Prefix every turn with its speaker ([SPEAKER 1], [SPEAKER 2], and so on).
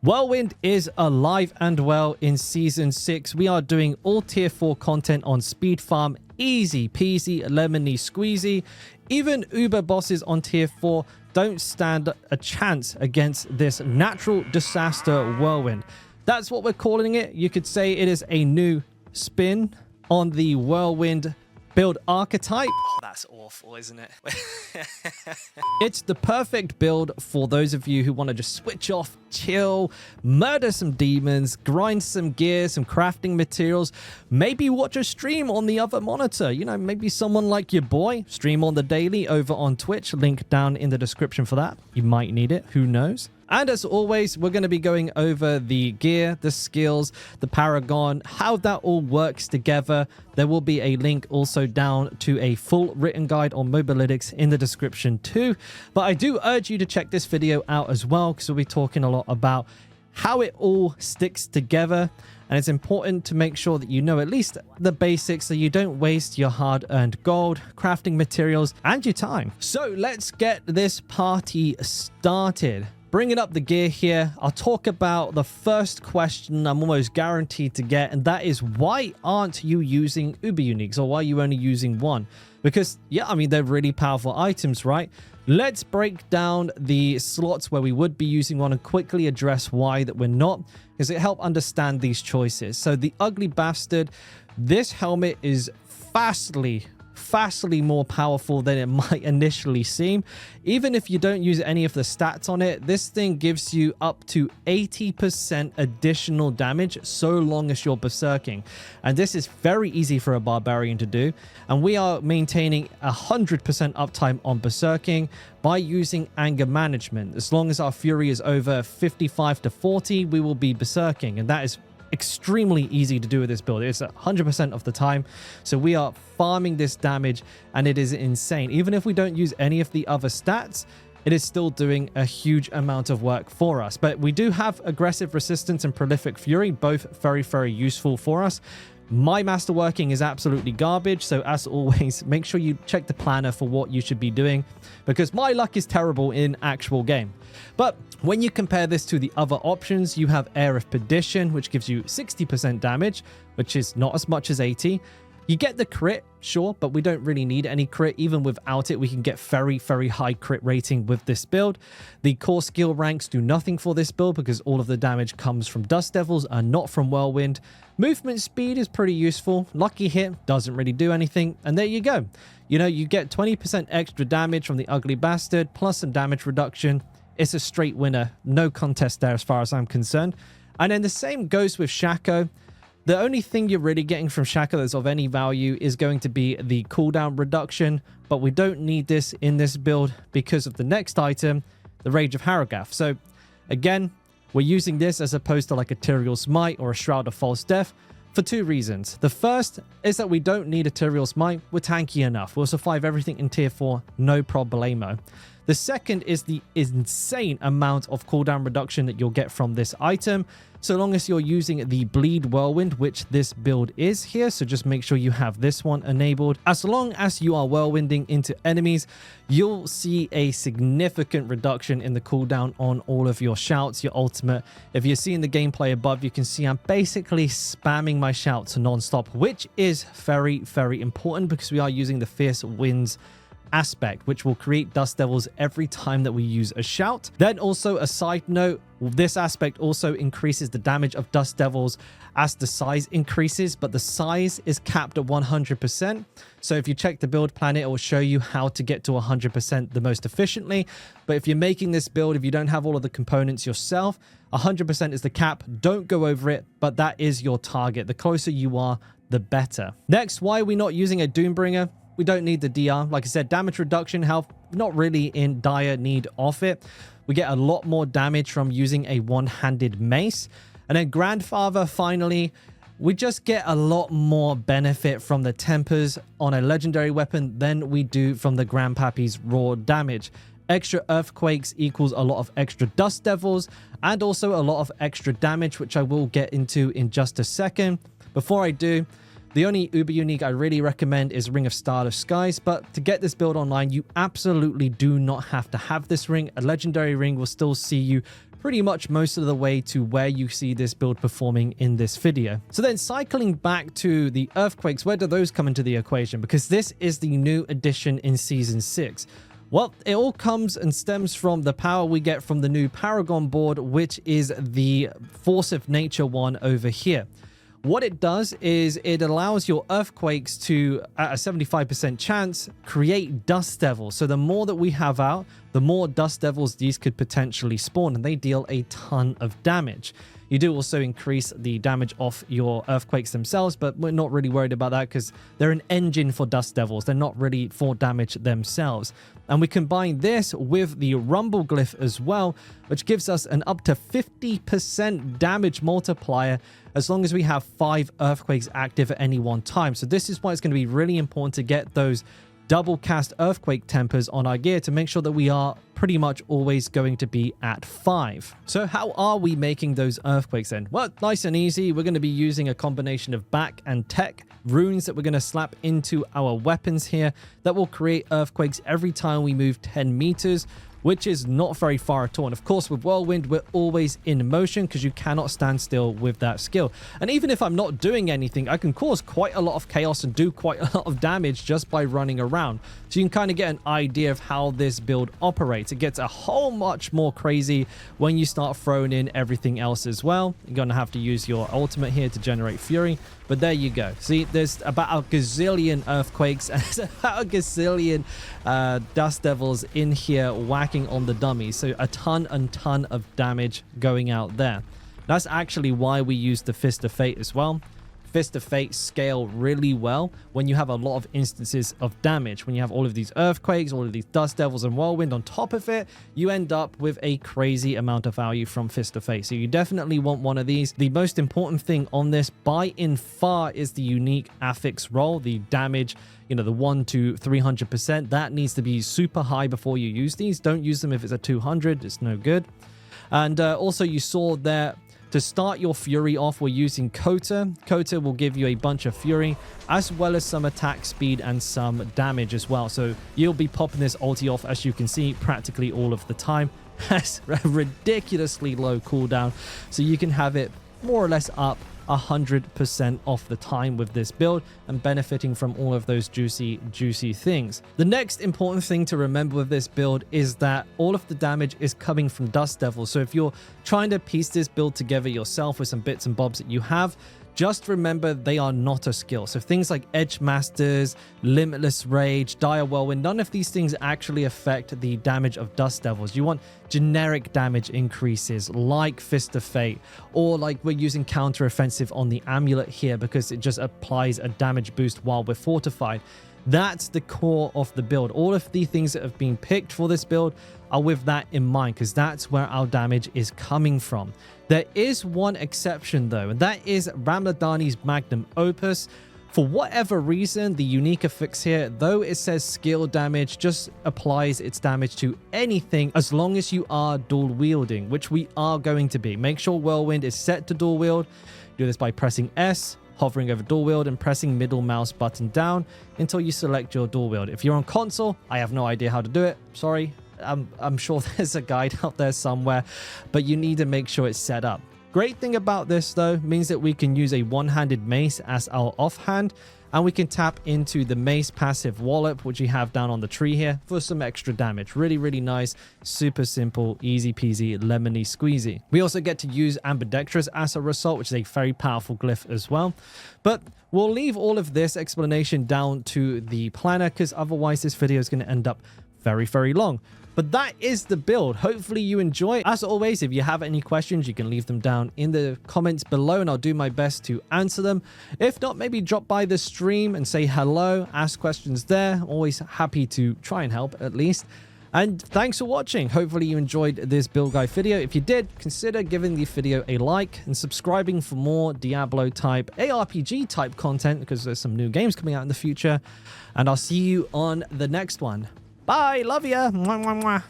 [SPEAKER 1] Whirlwind is alive and well in Season 6. We are doing all Tier 4 content on Speed Farm. Easy peasy, lemony squeezy. Even Uber bosses on Tier 4 don't stand a chance against this natural disaster Whirlwind. That's what we're calling it. You could say it is a new spin on the Whirlwind build archetype.
[SPEAKER 2] Oh, that's awful, isn't it?
[SPEAKER 1] It's the perfect build for those of you who want to just switch off, chill, murder some demons, grind some gear, some crafting materials, maybe watch a stream on the other monitor. You know, maybe someone like your boy, stream on the daily over on Twitch. Link down in the description for that. You might need it, who knows? And as always, we're going to be going over the gear, the skills, the Paragon, how that all works together. There will be a link also down to a full written guide on Mobalytics in the description too. But I do urge you to check this video out as well, because we'll be talking a lot about how it all sticks together. And it's important to make sure that you know at least the basics so you don't waste your hard-earned gold, crafting materials, and your time. So let's get this party started. Bringing up the gear here, I'll talk about the first question I'm almost guaranteed to get, and that is, why aren't you using Uber Uniques, or why are you only using one? Because, yeah, I mean, they're really powerful items, right? Let's break down the slots where we would be using one and quickly address why that we're not, because it helps understand these choices. So the Ugly Bastard, this helmet is vastly more powerful than it might initially seem. Even if you don't use any of the stats on it, this thing gives you up to 80% additional damage so long as you're berserking, and this is very easy for a barbarian to do. And we are maintaining 100% uptime on berserking by using anger management. As long as our fury is over 55 to 40, we will be berserking, and that is extremely easy to do with this build. It's 100% of the time, so we are farming this damage, and it is insane. Even if we don't use any of the other stats, it is still doing a huge amount of work for us. But we do have aggressive resistance and prolific fury, both very useful for us. My masterworking is absolutely garbage, so as always, make sure you check the planner for what you should be doing, because my luck is terrible in actual game. But when you compare this to the other options, you have Air of Perdition, which gives you 60% damage, which is not as much as 80. You get the crit, sure, but we don't really need any crit. Even without it, we can get very high crit rating with this build. The core skill ranks do nothing for this build because all of the damage comes from Dust Devils and not from Whirlwind. Movement speed is pretty useful. Lucky hit doesn't really do anything. And there you go. You know, you get 20% extra damage from the Ugly Bastard plus some damage reduction. It's a straight winner. No contest there as far as I'm concerned. And then the same goes with Shaco. The only thing you're really getting from Shaco that's of any value is going to be the cooldown reduction, but we don't need this in this build because of the next item, the Rage of Harrogath. So again, we're using this as opposed to like a Tyrael Smite or a Shroud of False Death for two reasons. The first is that we don't need a Tyrael Smite. We're tanky enough. We'll survive everything in Tier 4, no problemo. The second is the insane amount of cooldown reduction that you'll get from this item, so long as you're using the Bleed Whirlwind, which this build is here. So just make sure you have this one enabled. As long as you are whirlwinding into enemies, you'll see a significant reduction in the cooldown on all of your shouts, your ultimate. If you're seeing the gameplay above, you can see I'm basically spamming my shouts non-stop, which is very important because we are using the Fierce Winds aspect, which will create Dust Devils every time that we use a shout. Then also a side note, this aspect also increases the damage of Dust Devils as the size increases, but the size is capped at 100%. So if you check the build plan, it will show you how to get to 100% the most efficiently. But if you're making this build, if you don't have all of the components yourself, 100% is the cap. Don't go over it, but that is your target. The closer you are, the better. Next, why are we not using a Doombringer? We don't need the DR. Like I said, damage reduction, health, not really in dire need of it. We get a lot more damage from using a one-handed mace. And then Grandfather, finally, we just get a lot more benefit from the tempers on a legendary weapon than we do from the Grandpappy's raw damage. Extra earthquakes equals a lot of extra Dust Devils and also a lot of extra damage, which I will get into in just a second. Before I do, the only Uber unique I really recommend is Ring of Starless Skies, but to get this build online, you absolutely do not have to have this ring. A legendary ring will still see you pretty much most of the way to where you see this build performing in this video. So then cycling back to the earthquakes, where do those come into the equation? Because this is the new addition in Season 6. Well, it all comes and stems from the power we get from the new Paragon board, which is the Force of Nature one over here. What it does is it allows your earthquakes to, at a 75% chance, create dust devils. So the more that we have out, the more dust devils these could potentially spawn, and they deal a ton of damage. You do also increase the damage off your earthquakes themselves, but we're not really worried about that because they're an engine for dust devils. They're not really for damage themselves. And we combine this with the rumble glyph as well, which gives us an up to 50% damage multiplier as long as we have 5 earthquakes active at any one time. So this is why it's going to be really important to get those double cast earthquake tempers on our gear to make sure that we are pretty much always going to be at 5. So how are we making those earthquakes then? Well, nice and easy. We're going to be using a combination of back and tech runes that we're going to slap into our weapons here that will create earthquakes every time we move 10 meters, which is not very far at all. And of course, with Whirlwind, we're always in motion because you cannot stand still with that skill. And even if I'm not doing anything, I can cause quite a lot of chaos and do quite a lot of damage just by running around. So you can kind of get an idea of how this build operates. It gets a whole much more crazy when you start throwing in everything else as well. You're going to have to use your ultimate here to generate fury. But there you go. See, there's about a gazillion earthquakes and there's about a gazillion dust devils in here whacking on the dummies. So a ton of damage going out there. That's actually why we use the Fist of Fate as well. Fist of Fate scale really well when you have a lot of instances of damage. When you have all of these earthquakes, all of these dust devils and Whirlwind on top of it, you end up with a crazy amount of value from Fist of Fate. So you definitely want one of these. The most important thing on this by in far is the unique affix roll, the damage, you know, the 1 to 300%. That needs to be super high before you use these. Don't use them if it's a 200. It's no good. And also you saw there, to start your fury off, we're using Kota. Kota will give you a bunch of fury, as well as some attack speed and some damage as well. So you'll be popping this ulti off, as you can see, practically all of the time. Has a ridiculously low cooldown, so you can have it more or less up 100% off the time with this build and benefiting from all of those juicy things. The next important thing to remember with this build is that all of the damage is coming from dust devils. So if you're trying to piece this build together yourself with some bits and bobs that you have, just remember they are not a skill. So things like Edge Masters, Limitless Rage, Dire Whirlwind, none of these things actually affect the damage of Dust Devils. You want generic damage increases like Fist of Fate, or like we're using Counter Offensive on the Amulet here because it just applies a damage boost while we're fortified. That's the core of the build. All of the things that have been picked for this build are with that in mind because that's where our damage is coming from. There is one exception though, and that is Ramladani's Magnum Opus. For whatever reason, the unique affix here, though it says skill damage, just applies its damage to anything as long as you are dual wielding, which we are going to be. Make sure Whirlwind is set to dual wield. Do this by pressing S, hovering over dual wield, and pressing middle mouse button down until you select your dual wield. If you're on console, I have no idea how to do it. Sorry. I'm sure there's a guide out there somewhere, but you need to make sure it's set up. Great thing about this though means that we can use a one-handed mace as our offhand, and we can tap into the mace passive wallop, which you have down on the tree here, for some extra damage. Really nice, super simple, easy peasy, lemony squeezy. We also get to use ambidextrous as a result, which is a very powerful glyph as well. But we'll leave all of this explanation down to the planner because otherwise this video is going to end up very long. But that is the build. Hopefully you enjoy. As always, if you have any questions, you can leave them down in the comments below and I'll do my best to answer them. If not, maybe drop by the stream and say hello, ask questions there. Always happy to try and help at least. And thanks for watching. Hopefully you enjoyed this build guide video. If you did, consider giving the video a like and subscribing for more Diablo type, ARPG type content because there's some new games coming out in the future. And I'll see you on the next one. Bye. Love ya. Mwah, mwah, mwah.